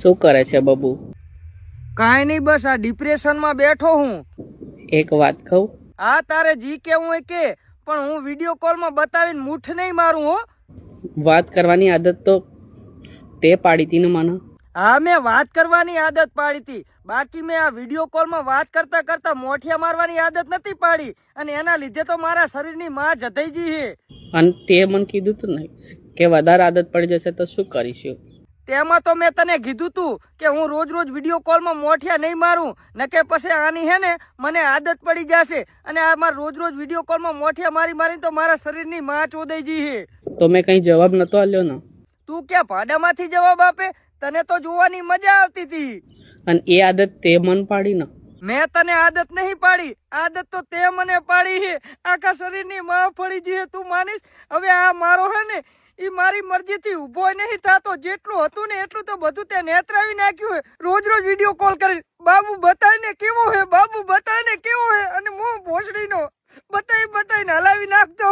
શું કરે છે બબુ? કાંઈ નહીં, બસ આ ડિપ્રેશનમાં બેઠો હું. એક વાત કહું? હા, તારે જી કેવું હોય કે, પણ હું વિડીયો કોલમાં બતાવીને મૂઠ નહીં મારું હો. વાત કરવાની આદત તો તે પાડી હતી ને મને. હા, મેં વાત કરવાની આદત પાડી હતી, બાકી મેં આ વિડીયો કોલમાં વાત કરતા કરતા મોઠિયા મારવાની આદત નથી પાડી, અને એના લીધે તો મારા શરીરની માં જતાઈ ગઈ છે. અને તે મને કીધું તું ને કે વધારે આદત પડી જશે તો શું કરીશું? તેમાં તો મેં તને કીધું તું કે હું રોજ રોજ વિડીયો કોલમાં મોઠિયા નહીં મારું, નકે પછી આની હે ને મને આદત પડી જશે, અને આ મારે રોજ રોજ વિડીયો કોલમાં મોઠિયા મારી મારીને તો મારા શરીરની માં ચોદાઈ ગઈ છે. તો મેં કઈ જવાબ નતો આલ્યો ને. તું ક્યાં ભાડામાંથી જવાબ આપે? તને તો જોવાની મજા આવતી હતી. અને એ આદત તે મન પાડી ને. મેં તને આદત નહીં પાડી, આદત તો તે મને પાડી છે. આખા શરીરની માં પડી ગઈ છે, તું માનીશ? હવે આ મારો હે ને ઈ મારી મરજીથી ઊભો નહીં થતો. જેટલું હતું ને એટલું તો બધું તે નેતરાવી નાખ્યું હે. રોજ રોજ વિડીયો કોલ કરી, બાબુ બતાવીને કેવો હે, બાબુ બતાવીને કેવો હે, અને હું ભોસડીનો બતાવીને હલાવી નાખતો.